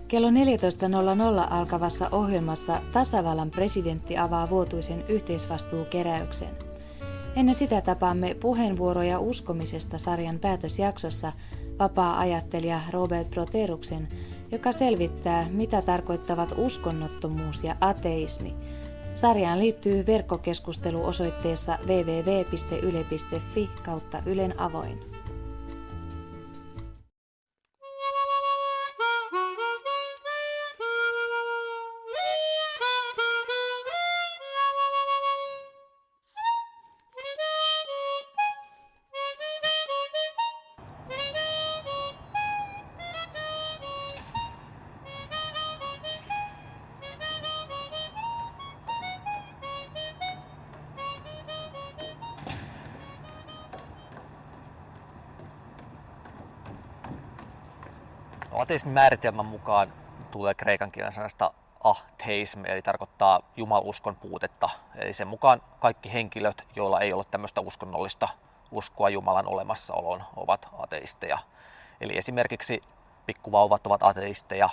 Kello 14.00 alkavassa ohjelmassa tasavallan presidentti avaa vuotuisen yhteisvastuukeräyksen. Ennen sitä tapaamme puheenvuoroja uskomisesta sarjan päätösjaksossa vapaa-ajattelija Robert Proteruksen, joka selvittää, mitä tarkoittavat uskonnottomuus ja ateismi. Sarjaan liittyy verkkokeskustelu osoitteessa www.yle.fi/Ylen avoin. Ateismin määritelmän mukaan tulee kreikan kielen sanasta atheism, eli tarkoittaa jumaluskon puutetta. Eli sen mukaan kaikki henkilöt, joilla ei ole tämmöistä uskonnollista uskoa Jumalan olemassaoloon, ovat ateisteja. Eli esimerkiksi pikkuvauvat ovat ateisteja,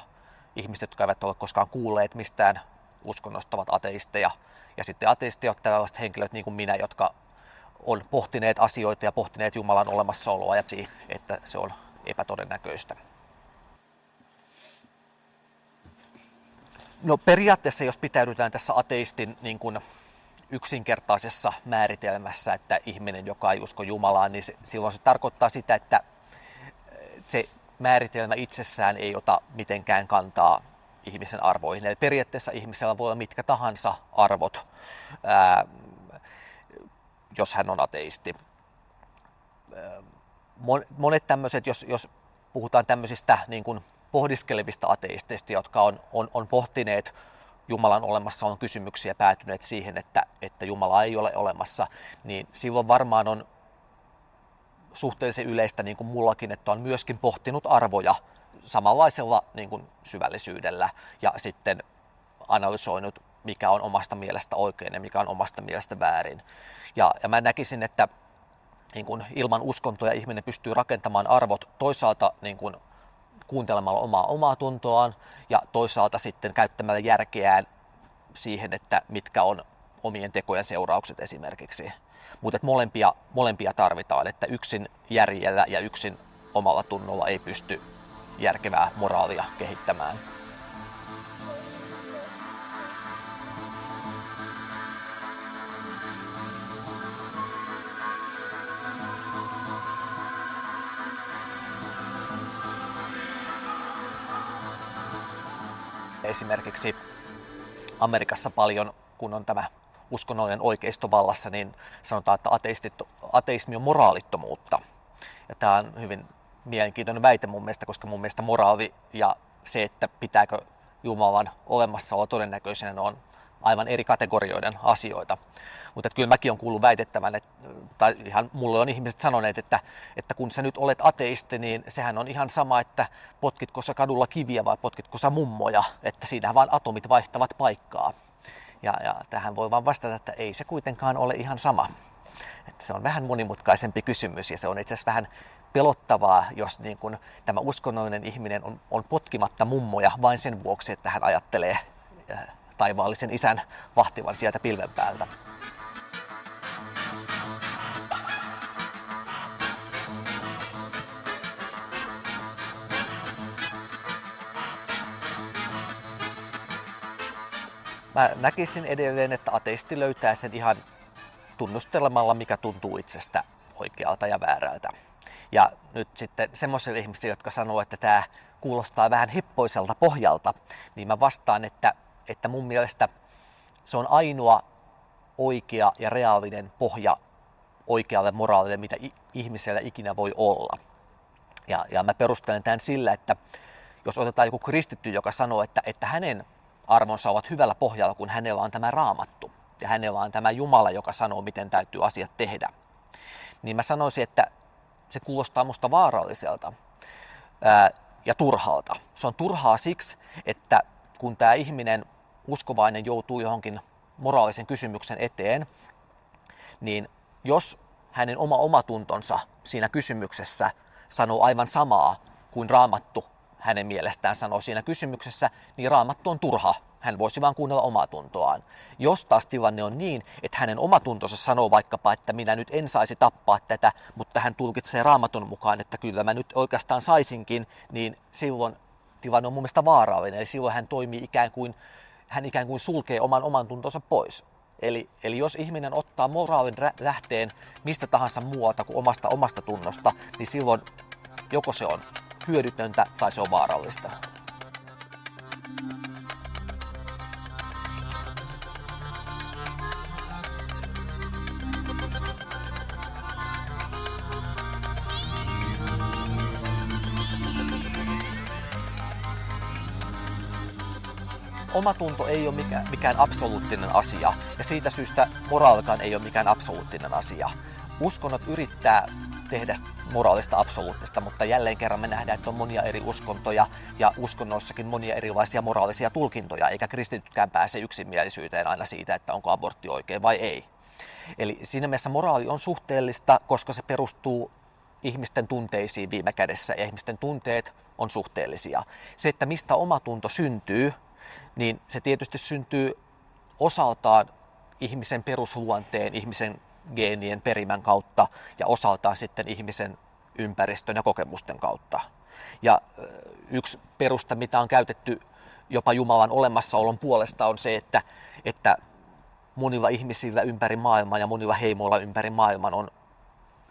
ihmiset, jotka eivät ole koskaan kuulleet mistään uskonnosta, ovat ateisteja. Ja sitten ateisteja ovat tällaiset henkilöt niin kuin minä, jotka on pohtineet asioita ja pohtineet Jumalan olemassaoloa ja siihen, että se on epätodennäköistä. No periaatteessa, jos pitäydytään tässä ateistin niin kuin yksinkertaisessa määritelmässä, että ihminen, joka ei usko Jumalaan, niin silloin se tarkoittaa sitä, että se määritelmä itsessään ei ota mitenkään kantaa ihmisen arvoihin. Eli periaatteessa ihmisellä voi olla mitkä tahansa arvot, jos hän on ateisti. Monet tämmöiset, jos puhutaan tämmöisistä niin kuin pohdiskelevista ateisteista, jotka on pohtineet Jumalan olemassaolon kysymyksiä ja päätyneet siihen, että Jumala ei ole olemassa, niin silloin varmaan on suhteellisen yleistä, niin kuin mullakin, että on myöskin pohtinut arvoja samanlaisella niin kuin syvällisyydellä ja sitten analysoinut, mikä on omasta mielestä oikein ja mikä on omasta mielestä väärin. Ja mä näkisin, että niin kuin ilman uskontoja ihminen pystyy rakentamaan arvot toisaalta niin kuin kuuntelemalla omaa tuntoaan ja toisaalta sitten käyttämällä järkeään siihen, että mitkä on omien tekojen seuraukset esimerkiksi. Mutta molempia tarvitaan, että yksin järjellä ja yksin omalla tunnolla ei pysty järkevää moraalia kehittämään. Esimerkiksi Amerikassa paljon, kun on tämä uskonnollinen oikeisto vallassa, niin sanotaan, että ateismi on moraalittomuutta. Ja tämä on hyvin mielenkiintoinen väite mun mielestä, koska mun mielestä moraali ja se, että pitääkö Jumalan olemassaolo todennäköisenä, on aivan eri kategorioiden asioita. Mutta kyllä mäkin olen kuullut väitettävän, tai ihan mulle on ihmiset sanoneet, että kun sä nyt olet ateisti, niin sehän on ihan sama, että potkitko sä kadulla kiviä vai potkitko sä mummoja, että siinähän vaan atomit vaihtavat paikkaa. Ja tähän voi vaan vastata, että ei se kuitenkaan ole ihan sama. Että se on vähän monimutkaisempi kysymys ja se on itse asiassa vähän pelottavaa, jos niin kun tämä uskonnollinen ihminen on potkimatta mummoja vain sen vuoksi, että hän ajattelee taivaallisen isän vahtivan sieltä pilven päältä. Mä näkisin edelleen, että ateisti löytää sen ihan tunnustelemalla, mikä tuntuu itsestä oikealta ja väärältä. Ja nyt sitten semmoisille ihmisille, jotka sanoo, että tämä kuulostaa vähän heppoiselta pohjalta, niin mä vastaan, että mun mielestä se on ainoa oikea ja reaalinen pohja oikealle moraalille, mitä ihmisellä ikinä voi olla. Ja mä perustelen tämän sillä, että jos otetaan joku kristitty, joka sanoo, että hänen arvonsa ovat hyvällä pohjalla, kun hänellä on tämä Raamattu ja hänellä on tämä Jumala, joka sanoo, miten täytyy asiat tehdä, niin mä sanoisin, että se kuulostaa musta vaaralliselta ja turhalta. Se on turhaa siksi, että kun tämä ihminen, uskovainen, joutuu johonkin moraalisen kysymyksen eteen, niin jos hänen omatuntonsa siinä kysymyksessä sanoo aivan samaa kuin Raamattu hänen mielestään sanoo siinä kysymyksessä, niin Raamattu on turha. Hän voisi vaan kuunnella omaa tuntoaan. Jos taas tilanne on niin, että hänen omatuntonsa sanoo vaikkapa, että minä nyt en saisi tappaa tätä, mutta hän tulkitsee Raamatun mukaan, että kyllä mä nyt oikeastaan saisinkin, niin silloin tilanne on mun mielestä vaarallinen. Eli silloin hän toimii hän ikään kuin sulkee oman tuntonsa pois. Eli jos ihminen ottaa moraalin lähteen mistä tahansa muualta kuin omasta tunnosta, niin silloin joko se on hyödytöntä tai se on vaarallista. Omatunto ei ole mikään absoluuttinen asia, ja siitä syystä moraalikaan ei ole mikään absoluuttinen asia. Uskonnot yrittää tehdä moraalista absoluuttista, mutta jälleen kerran me nähdään, että on monia eri uskontoja ja uskonnoissakin monia erilaisia moraalisia tulkintoja, eikä kristitytkään pääse yksimielisyyteen aina siitä, että onko abortti oikein vai ei. Eli siinä mielessä moraali on suhteellista, koska se perustuu ihmisten tunteisiin viime kädessä, ja ihmisten tunteet on suhteellisia. Se, että mistä omatunto syntyy, niin se tietysti syntyy osaltaan ihmisen perusluonteen, ihmisen geenien perimän kautta ja osaltaan sitten ihmisen ympäristön ja kokemusten kautta. Ja yksi perusta, mitä on käytetty jopa Jumalan olemassaolon puolesta, on se, että monilla ihmisillä ympäri maailman ja monilla heimoilla ympäri maailman on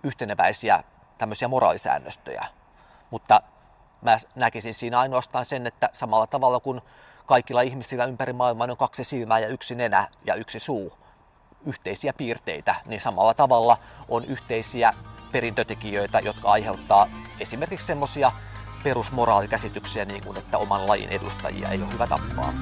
yhteneväisiä tämmöisiä moraalisäännöstöjä. Mutta mä näkisin siinä ainoastaan sen, että samalla tavalla kuin kaikilla ihmisillä ympäri maailmaa on 2 silmää ja 1 nenä ja 1 suu, yhteisiä piirteitä, niin samalla tavalla on yhteisiä perintötekijöitä, jotka aiheuttaa esimerkiksi semmoisia perusmoraalikäsityksiä, niin kuin että oman lajin edustajia ei ole hyvä tappaa.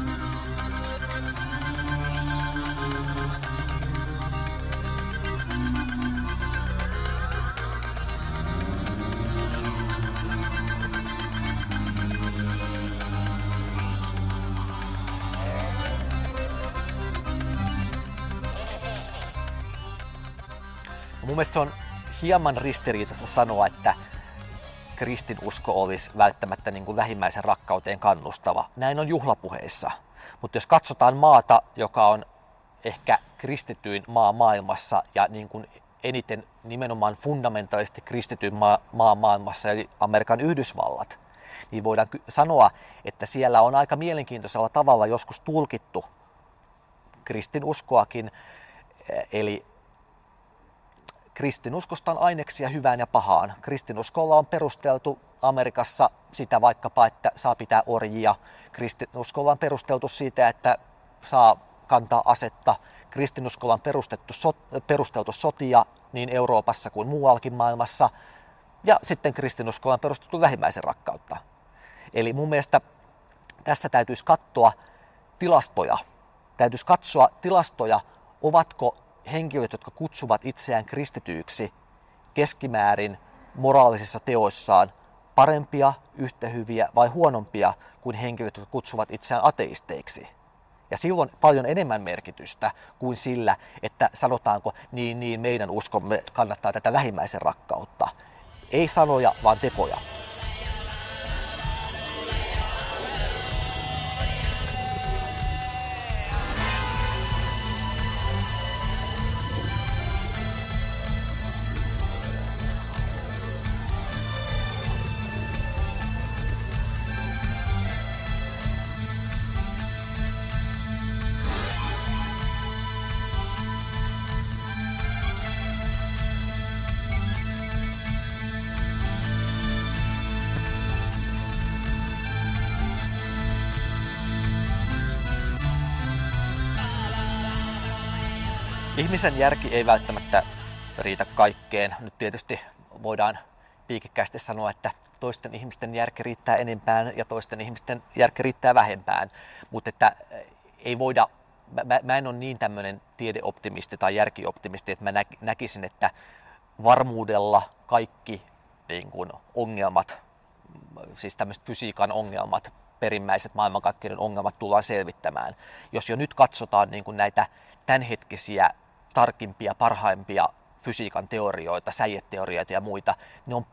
Mun mielestä se on hieman ristiriitaista sanoa, että kristinusko olisi välttämättä niin kuin lähimmäisen rakkauteen kannustava. Näin on juhlapuheissa. Mutta jos katsotaan maata, joka on ehkä kristityin maa maailmassa ja niin kuin eniten nimenomaan fundamentaalisesti kristityin maa maailmassa, eli Amerikan Yhdysvallat, niin voidaan sanoa, että siellä on aika mielenkiintoisella tavalla joskus tulkittu kristinuskoakin, eli kristinuskosta on aineksia hyvään ja pahaan. Kristinuskolla on perusteltu Amerikassa sitä vaikkapa, että saa pitää orjia. Kristinuskolla on perusteltu siitä, että saa kantaa asetta. Kristinuskolla on perusteltu sotia niin Euroopassa kuin muuallakin maailmassa. Ja sitten kristinuskolla on perusteltu lähimmäisen rakkautta. Eli mun mielestä tässä täytyisi katsoa tilastoja, ovatko henkilöt, jotka kutsuvat itseään kristityiksi keskimäärin moraalisissa teoissaan parempia, yhtä hyviä vai huonompia kuin henkilöt, jotka kutsuvat itseään ateisteiksi. Ja silloin paljon enemmän merkitystä kuin sillä, että sanotaanko niin meidän uskomme kannattaa tätä lähimmäisen rakkautta. Ei sanoja, vaan tekoja. Ihmisen järki ei välttämättä riitä kaikkeen. Nyt tietysti voidaan piikikkäästi sanoa, että toisten ihmisten järki riittää enempään ja toisten ihmisten järki riittää vähempään. Mutta että ei voida, mä en ole niin tämmöinen tiedeoptimisti tai järkioptimisti, että mä näkisin, että varmuudella kaikki niin kuin ongelmat, siis tämmöiset fysiikan ongelmat, perimmäiset maailmankaikkeuden ongelmat tullaan selvittämään. Jos jo nyt katsotaan niin kuin näitä tämänhetkisiä tarkimpia, parhaimpia fysiikan teorioita, säieteorioita ja muita, ne on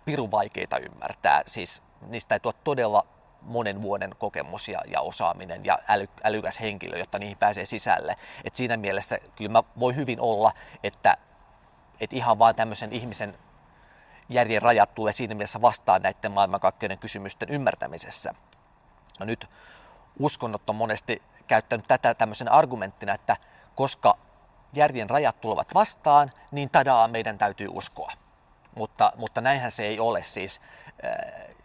pirun vaikeita ymmärtää. Siis niistä ei tule todella monen vuoden kokemus ja osaaminen ja älykäs henkilö, jotta niihin pääsee sisälle. Et siinä mielessä kyllä voi hyvin olla, että ihan vaan tämmöisen ihmisen järjen rajat tulee siinä mielessä vastaan näiden maailmankaikkeuden kysymysten ymmärtämisessä. No nyt uskonnot on monesti käyttänyt tätä tämmöisenä argumenttina, että koska järjen rajat tulevat vastaan, niin tadaa, meidän täytyy uskoa. Mutta näinhän se ei ole. Siis,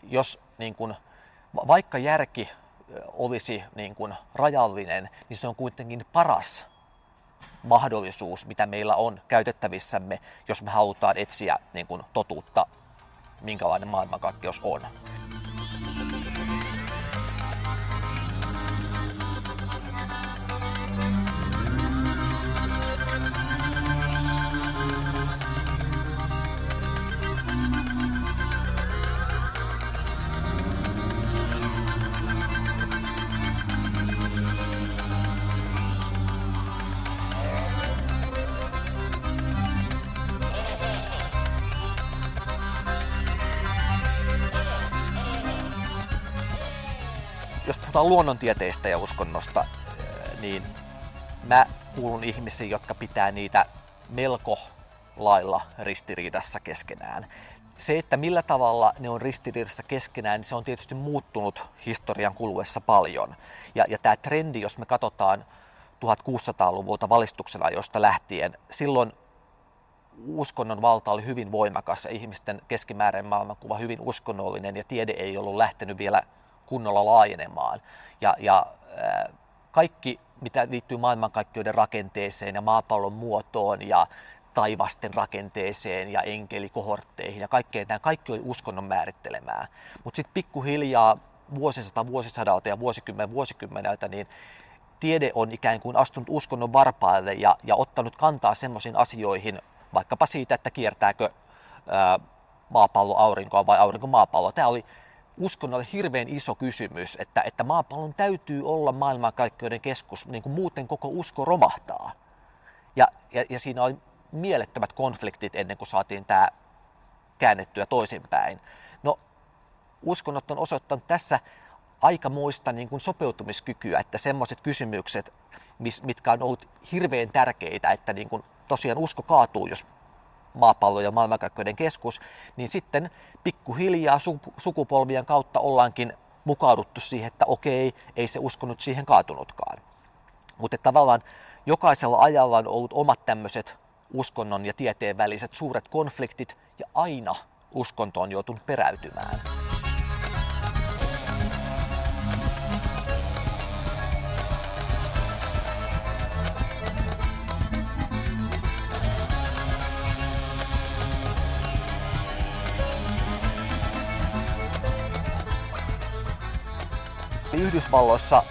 jos niin kun, vaikka järki olisi niin kun rajallinen, niin se on kuitenkin paras mahdollisuus, mitä meillä on käytettävissämme, jos me halutaan etsiä niin kun totuutta, minkälainen maailmankaikkeus on. Jos puhutaan luonnontieteistä ja uskonnosta, niin mä kuulun ihmisiin, jotka pitää niitä melko lailla ristiriidassa keskenään. Se, että millä tavalla ne on ristiriidassa keskenään, niin se on tietysti muuttunut historian kuluessa paljon. Ja tämä trendi, jos me katsotaan 1600-luvulta valistuksen ajoista lähtien, silloin uskonnon valta oli hyvin voimakas ja ihmisten keskimääräinen maailmankuva hyvin uskonnollinen ja tiede ei ollut lähtenyt vielä kunnolla laajenemaan. Kaikki, mitä liittyy maailmankaikkeuden rakenteeseen ja maapallon muotoon ja taivasten rakenteeseen ja enkelikohortteihin ja kaikkeen, tämä kaikki oli uskonnon määrittelemää. Mutta sitten pikkuhiljaa vuosisadalta ja vuosikymmeneltä, niin tiede on ikään kuin astunut uskonnon varpaille ja ottanut kantaa semmoisiin asioihin, vaikkapa siitä, että kiertääkö maapallo aurinkoa vai aurinko maapalloa. Tämä oli uskonnolle hirveän iso kysymys, että maapallon täytyy olla maailmankaikkeuden keskus, niin kuin muuten koko usko romahtaa. Ja siinä oli mielettömät konfliktit ennen kuin saatiin tämä käännettyä toisinpäin. No, uskonnot on osoittanut tässä aikamoista niin kuin sopeutumiskykyä, että semmoiset kysymykset, mitkä on ollut hirveän tärkeitä, että niin kuin tosiaan usko kaatuu, jos maapallo ja maailmankaikkeuden keskus, niin sitten pikkuhiljaa sukupolvien kautta ollaankin mukauduttu siihen, että okei, ei se usko nyt siihen kaatunutkaan. Mutta tavallaan jokaisella ajalla on ollut omat tämmöiset uskonnon ja tieteen väliset suuret konfliktit ja aina uskonto on joutunut peräytymään. Yhdysvalloissa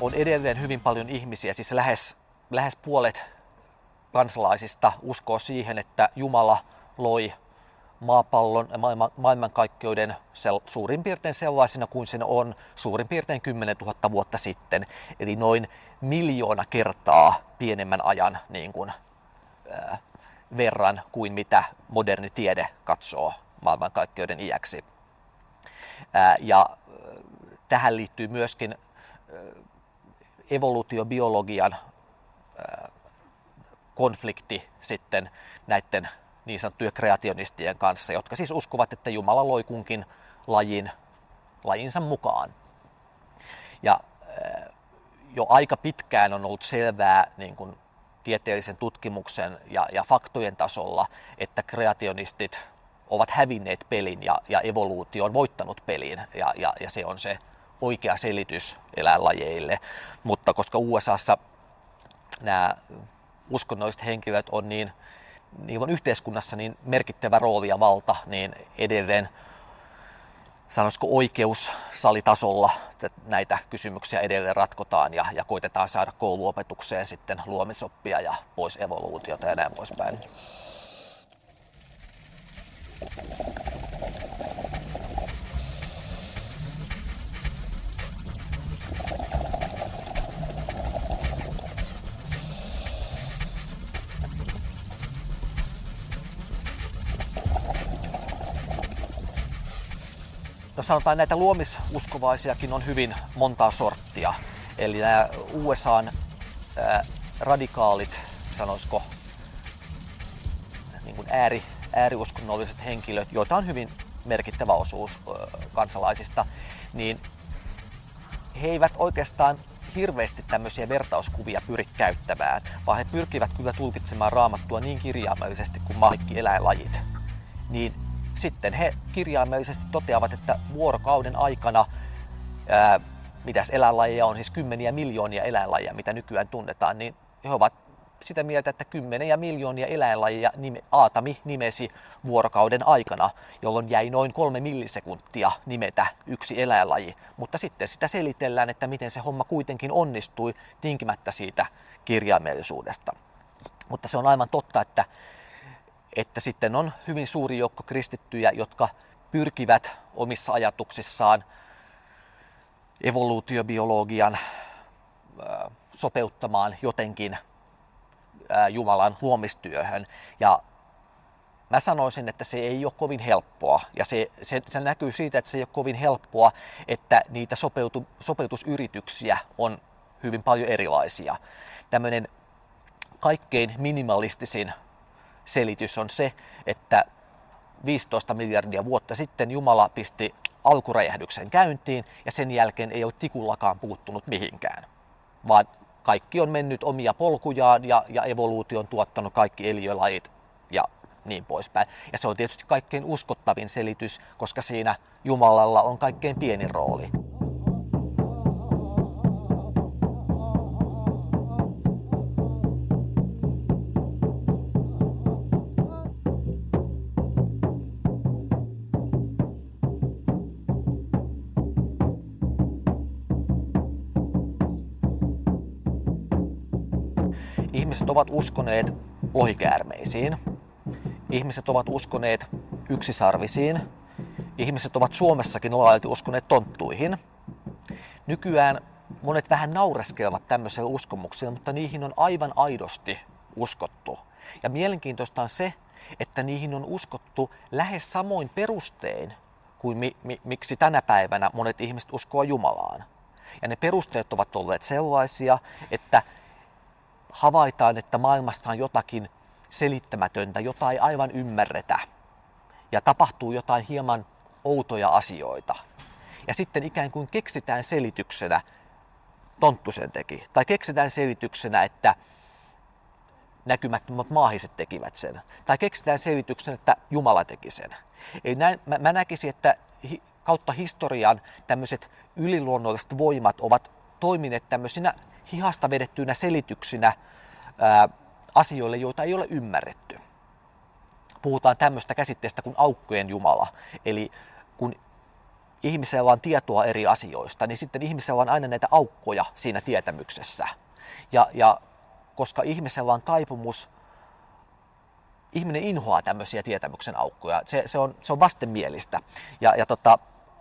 on edelleen hyvin paljon ihmisiä, siis lähes puolet kansalaisista uskoo siihen, että Jumala loi maapallon ja maailmankaikkeuden suurin piirtein sellaisena kuin se on suurin piirtein 10 000 vuotta sitten. Eli noin 1 000 000 kertaa pienemmän ajan niin kuin, verran kuin mitä moderni tiede katsoo maailmankaikkeuden iäksi. Tähän liittyy myöskin evoluutiobiologian konflikti sitten näiden niin sanottujen kreationistien kanssa, jotka siis uskovat, että Jumala loi kunkin lajinsa mukaan. Ja jo aika pitkään on ollut selvää niin kuin tieteellisen tutkimuksen ja faktojen tasolla, että kreationistit ovat hävinneet pelin ja evoluutio on voittanut pelin ja se on se oikea selitys eläinlajeille. Mutta koska USAssa nämä uskonnolliset henkilöt on niillä on yhteiskunnassa niin merkittävä rooli ja valta, niin edelleen sanoisiko oikeussalitasolla näitä kysymyksiä edelleen ratkotaan ja koitetaan saada kouluopetukseen sitten luomisoppia ja pois evoluutiota ja näin poispäin. No sanotaan, näitä luomisuskovaisiakin on hyvin montaa sorttia. Eli nämä USA:n radikaalit, sanoisiko, niin kuin ääriuskonnolliset henkilöt, joita on hyvin merkittävä osuus kansalaisista, niin he eivät oikeastaan hirveästi tämmöisiä vertauskuvia pyri käyttämään, vaan he pyrkivät kyllä tulkitsemaan Raamattua niin kirjaimellisesti kuin kaikki eläinlajit. Niin sitten he kirjaimellisesti toteavat, että vuorokauden aikana mitäs eläinlajeja on, siis kymmeniä miljoonia eläinlajeja, mitä nykyään tunnetaan, niin he ovat sitä mieltä, että kymmeniä miljoonia eläinlajeja Aatami nimesi vuorokauden aikana, jolloin jäi noin 3 millisekuntia nimetä yksi eläinlaji. Mutta sitten sitä selitellään, että miten se homma kuitenkin onnistui tinkimättä siitä kirjaimellisuudesta. Mutta se on aivan totta, että sitten on hyvin suuri joukko kristittyjä, jotka pyrkivät omissa ajatuksissaan evoluutiobiologian sopeuttamaan jotenkin Jumalan luomistyöhön. Ja mä sanoisin, että se ei ole kovin helppoa. Ja se näkyy siitä, että se ei ole kovin helppoa, että niitä sopeutusyrityksiä on hyvin paljon erilaisia. Tämmöinen kaikkein minimalistisin selitys on se, että 15 miljardia vuotta sitten Jumala pisti alkuräjähdyksen käyntiin ja sen jälkeen ei ole tikullakaan puuttunut mihinkään, vaan kaikki on mennyt omia polkujaan ja evoluutio on tuottanut kaikki eliölajit ja niin poispäin. Ja se on tietysti kaikkein uskottavin selitys, koska siinä Jumalalla on kaikkein pienin rooli. Ihmiset ovat uskoneet lohikäärmeisiin, ihmiset ovat uskoneet yksisarvisiin, ihmiset ovat Suomessakin laajalti uskoneet tonttuihin. Nykyään monet vähän naureskelevat tämmöisille uskomuksille, mutta niihin on aivan aidosti uskottu. Ja mielenkiintoista on se, että niihin on uskottu lähes samoin perustein kuin miksi tänä päivänä monet ihmiset uskoo Jumalaan. Ja ne perusteet ovat olleet sellaisia, että havaitaan, että maailmassa on jotakin selittämätöntä, jota ei aivan ymmärretä ja tapahtuu jotain hieman outoja asioita. Ja sitten ikään kuin keksitään selityksenä, tonttu sen teki, tai keksitään selityksenä, että näkymättömät maahiset tekivät sen, tai keksitään selityksenä, että Jumala teki sen. Eli näin, mä näkisin, että kautta historian tämmöiset yliluonnolliset voimat ovat toimineet tämmöisinä hihasta vedettyinä selityksinä asioille, joita ei ole ymmärretty. Puhutaan tämmöistä käsitteestä kuin aukkojen Jumala. Eli kun ihmisellä on tietoa eri asioista, niin sitten ihmisellä on aina näitä aukkoja siinä tietämyksessä. Ja koska ihmisellä on taipumus, ihminen inhoaa tämmöisiä tietämyksen aukkoja. Se on vastenmielistä. Ja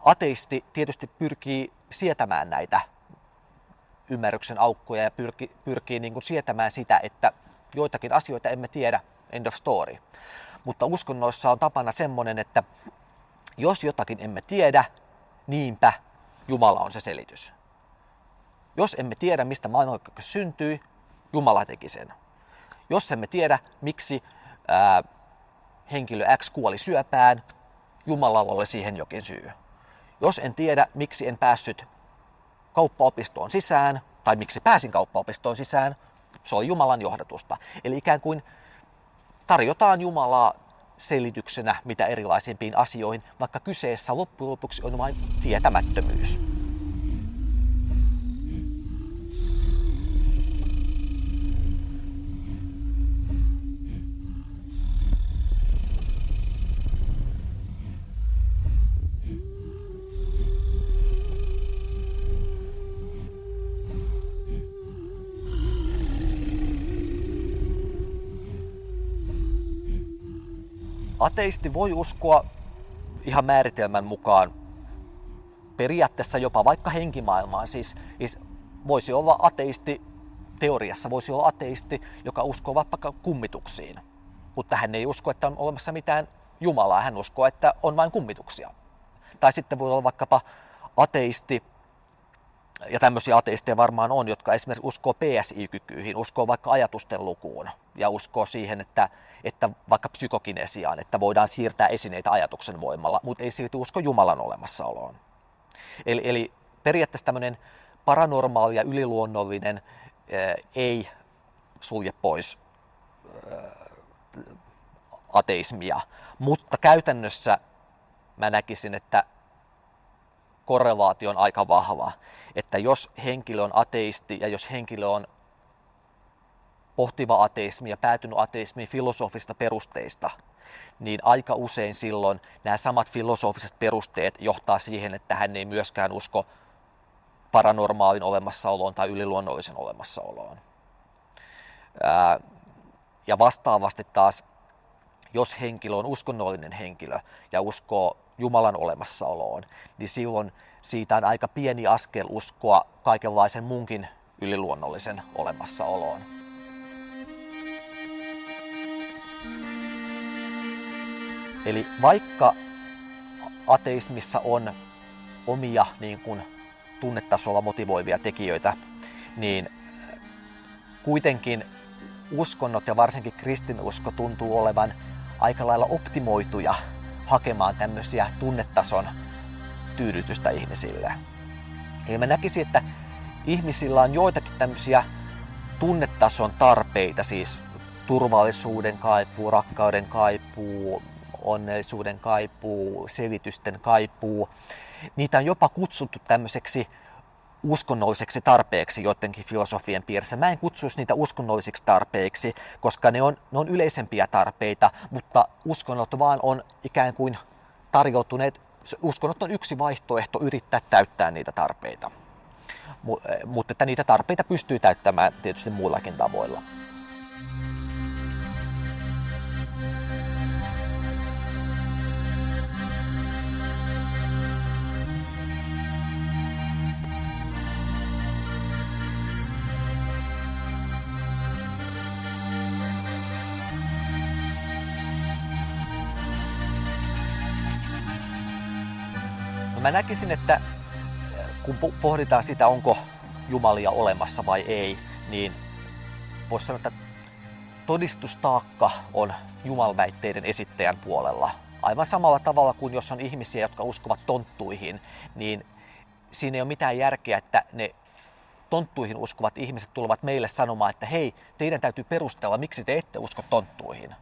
ateisti tietysti pyrkii sietämään näitä ymmärryksen aukkoja ja pyrkii niin kuin sietämään sitä, että joitakin asioita emme tiedä, end of story. Mutta uskonnoissa on tapana semmoinen, että jos jotakin emme tiedä, niinpä Jumala on se selitys. Jos emme tiedä, mistä maailmankaikkeus syntyi, Jumala teki sen. Jos emme tiedä, miksi henkilö X kuoli syöpään, Jumalalla oli siihen jokin syy. Jos en tiedä, miksi en päässyt kauppaopistoon sisään, tai miksi pääsin kauppaopistoon sisään, se oli Jumalan johdatusta. Eli ikään kuin tarjotaan Jumalaa selityksenä mitä erilaisimpiin asioihin, vaikka kyseessä loppujen lopuksi on vain tietämättömyys. Ateisti voi uskoa ihan määritelmän mukaan periaatteessa jopa vaikka henkimaailmaan. Siis voisi olla ateisti, teoriassa voisi olla ateisti, joka uskoo vaikka kummituksiin. Mutta hän ei usko, että on olemassa mitään Jumalaa. Hän uskoo, että on vain kummituksia. Tai sitten voi olla vaikkapa ateisti, ja tämmöisiä ateisteja varmaan on, jotka esimerkiksi uskoo PSI-kykyihin, uskoo vaikka ajatusten lukuun ja uskoo siihen, että vaikka psykokinesiaan, että voidaan siirtää esineitä ajatuksen voimalla, mutta ei silti usko Jumalan olemassaoloon. Eli periaatteessa tämmöinen paranormaali ja yliluonnollinen ei sulje pois ateismia, mutta käytännössä mä näkisin, että korrelaatio on aika vahva, että jos henkilö on ateisti ja jos henkilö on pohtiva ateismi ja päätynyt ateismiin filosofista perusteista, niin aika usein silloin nämä samat filosofiset perusteet johtaa siihen, että hän ei myöskään usko paranormaalin olemassaoloon tai yliluonnollisen olemassaoloon. Ja vastaavasti taas, jos henkilö on uskonnollinen henkilö ja uskoo Jumalan olemassaoloon, niin silloin siitä on aika pieni askel uskoa kaikenlaisen muunkin yliluonnollisen olemassaoloon. Eli vaikka ateismissa on omia niin kuin tunnetasolla motivoivia tekijöitä, niin kuitenkin uskonnot ja varsinkin kristinusko tuntuu olevan aika lailla optimoituja hakemaan tämmöisiä tunnetason tyydytystä ihmisille. Eli mä näkisin, että ihmisillä on joitakin tämmöisiä tunnetason tarpeita, siis turvallisuuden kaipuu, rakkauden kaipuu, onnellisuuden kaipuu, selitysten kaipuu. Niitä on jopa kutsuttu tämmöiseksi uskonnolliseksi tarpeeksi joidenkin filosofien piirissä. Mä en kutsuisi niitä uskonnollisiksi tarpeiksi, koska ne on yleisempiä tarpeita, mutta uskonnot vaan on ikään kuin tarjoutuneet, uskonnot on yksi vaihtoehto yrittää täyttää niitä tarpeita. Mutta että niitä tarpeita pystyy täyttämään tietysti muillakin tavoilla. Mä näkisin, että kun pohditaan sitä, onko jumalia olemassa vai ei, niin voisi sanoa, että todistustaakka on jumalväitteiden esittäjän puolella. Aivan samalla tavalla kuin jos on ihmisiä, jotka uskovat tonttuihin, niin siinä ei ole mitään järkeä, että ne tonttuihin uskovat ihmiset tulevat meille sanomaan, että hei, teidän täytyy perustella, miksi te ette usko tonttuihin.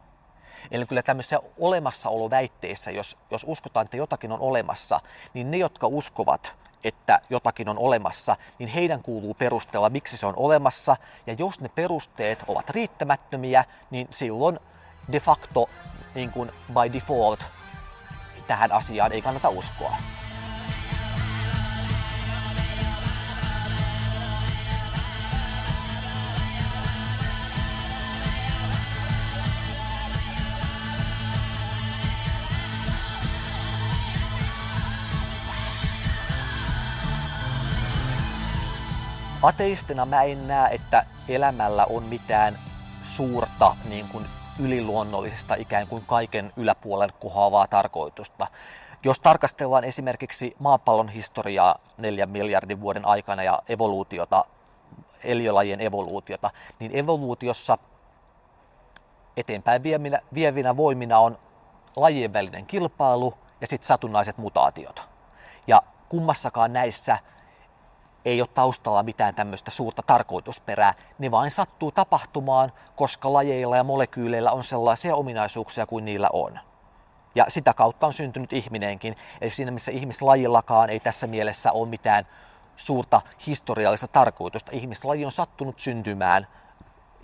Eli kyllä tämmöisissä olemassaoloväitteissä, jos uskotaan, että jotakin on olemassa, niin ne, jotka uskovat, että jotakin on olemassa, niin heidän kuuluu perustella, miksi se on olemassa. Ja jos ne perusteet ovat riittämättömiä, niin silloin de facto, niin kuin by default, tähän asiaan ei kannata uskoa. Ateistina mä en näe, että elämällä on mitään suurta niin kuin yliluonnollisesta ikään kuin kaiken yläpuolen kohoavaa tarkoitusta. Jos tarkastellaan esimerkiksi maapallon historiaa 4 miljardin vuoden aikana ja evoluutiota, eliölajien evoluutiota, niin evoluutiossa eteenpäin vievinä voimina on lajien välinen kilpailu ja sitten satunnaiset mutaatiot. Ja kummassakaan näissä ei ole taustalla mitään tämmöistä suurta tarkoitusperää. Ne vain sattuu tapahtumaan, koska lajeilla ja molekyyleillä on sellaisia ominaisuuksia kuin niillä on. Ja sitä kautta on syntynyt ihminenkin. Eli siinä missä ihmislajillakaan ei tässä mielessä ole mitään suurta historiallista tarkoitusta. Ihmislaji on sattunut syntymään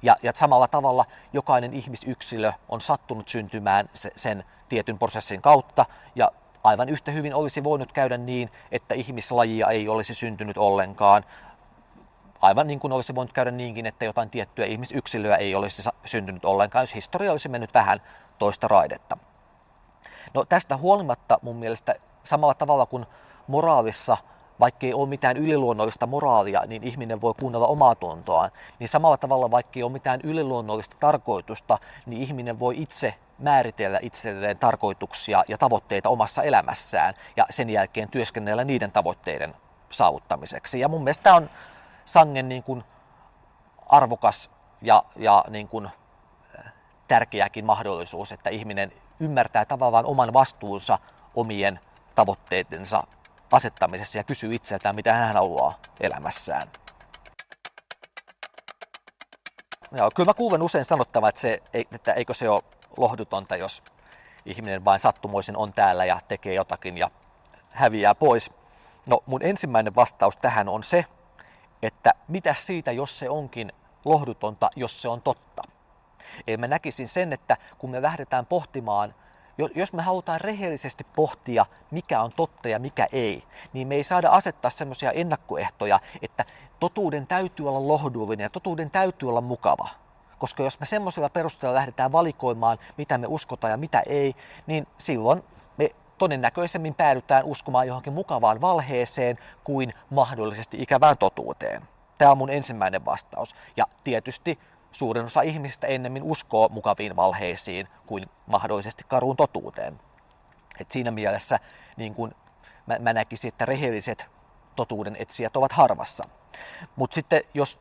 ja samalla tavalla jokainen ihmisyksilö on sattunut syntymään sen tietyn prosessin kautta. Ja aivan yhtä hyvin olisi voinut käydä niin, että ihmislajia ei olisi syntynyt ollenkaan. Aivan niin kuin olisi voinut käydä niinkin, että jotain tiettyä ihmisyksilöä ei olisi syntynyt ollenkaan, jos historia olisi mennyt vähän toista raidetta. No tästä huolimatta mun mielestä samalla tavalla kuin moraalissa, vaikka ei ole mitään yliluonnollista moraalia, niin ihminen voi kuunnella omaa tuntoaan. Niin samalla tavalla, vaikka ei ole mitään yliluonnollista tarkoitusta, niin ihminen voi itse määritellä itselleen tarkoituksia ja tavoitteita omassa elämässään ja sen jälkeen työskennellä niiden tavoitteiden saavuttamiseksi. Ja mun mielestä tämä on sangen niin kuin arvokas ja niin kuin tärkeäkin mahdollisuus, että ihminen ymmärtää tavallaan oman vastuunsa omien tavoitteidensa asettamisessa ja kysyy itseltään, mitä hän haluaa elämässään. Ja kyllä mä kuulen usein sanottavan, että eikö se ole lohdutonta, jos ihminen vain sattumoisin on täällä ja tekee jotakin ja häviää pois. No mun ensimmäinen vastaus tähän on se, että mitä siitä, jos se onkin lohdutonta, jos se on totta. Eli mä näkisin sen, että kun me lähdetään pohtimaan, jos me halutaan rehellisesti pohtia, mikä on totta ja mikä ei, niin me ei saada asettaa semmoisia ennakkoehtoja, että totuuden täytyy olla lohdullinen ja totuuden täytyy olla mukava. Koska jos me semmoisella perusteella lähdetään valikoimaan, mitä me uskotaan ja mitä ei, niin silloin me todennäköisemmin päädytään uskomaan johonkin mukavaan valheeseen kuin mahdollisesti ikävään totuuteen. Tämä on mun ensimmäinen vastaus. Ja tietysti suurin osa ihmisistä ennemmin uskoo mukaviin valheisiin kuin mahdollisesti karuun totuuteen. Et siinä mielessä niin kun mä näkisin, että rehelliset totuuden etsijät ovat harvassa. Mutta sitten jos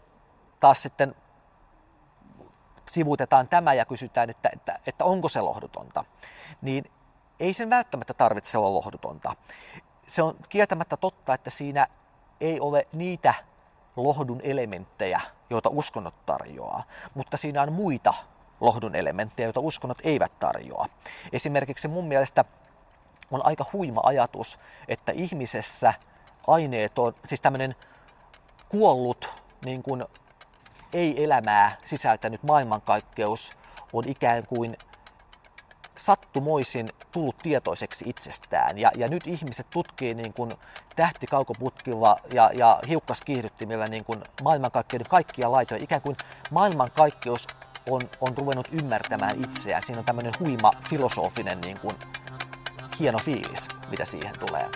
taas sitten sivuutetaan tämä ja kysytään, että onko se lohdutonta, niin ei sen välttämättä tarvitse olla lohdutonta. Se on kieltämättä totta, että siinä ei ole niitä lohdun elementtejä, joita uskonnot tarjoaa, mutta siinä on muita lohdun elementtejä, joita uskonnot eivät tarjoa. Esimerkiksi mun mielestä on aika huima ajatus, että ihmisessä aineeton, siis tämmöinen kuollut niin kuin ei-elämää sisältänyt maailmankaikkeus on ikään kuin sattumoisin tullut tietoiseksi itsestään. Ja nyt ihmiset tutkii niin kuin tähtikaukoputkilla ja hiukkaskiihdyttimillä niin kuin maailmankaikkeuden kaikkia laitoja. Ikään kuin maailmankaikkeus on ruvennut ymmärtämään itseään. Siinä on tämmöinen huima filosofinen niin kuin hieno fiilis, mitä siihen tulee.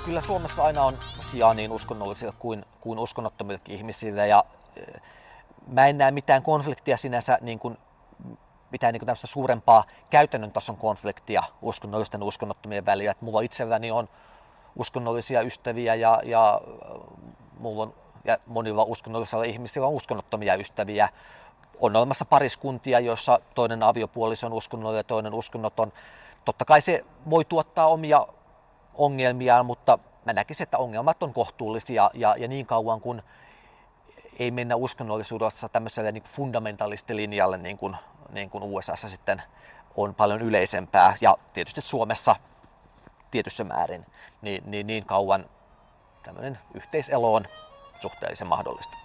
Kyllä Suomessa aina on sijaa niin uskonnollisille kuin uskonnottomillekin ihmisille ja mä en näe mitään konfliktia sinänsä, mitään niin kuin tämmöistä suurempaa käytännön tason konfliktia uskonnollisten ja uskonnottomien välillä. Et mulla itselläni on uskonnollisia ystäviä ja mulla on, ja monilla uskonnollisilla ihmisillä on uskonnottomia ystäviä. On olemassa pariskuntia, joissa toinen aviopuoliso on uskonnollinen ja toinen uskonnoton. Totta kai se voi tuottaa omia ongelmiaan, mutta mä näkisin, että ongelmat on kohtuullisia ja niin kauan kun ei mennä uskonnollisuudessa tämmöiselle niin fundamentalistilinjalle niin kuin USAssa sitten on paljon yleisempää ja tietysti Suomessa tietyssä määrin, niin kauan tämmöinen yhteiselo on suhteellisen mahdollista.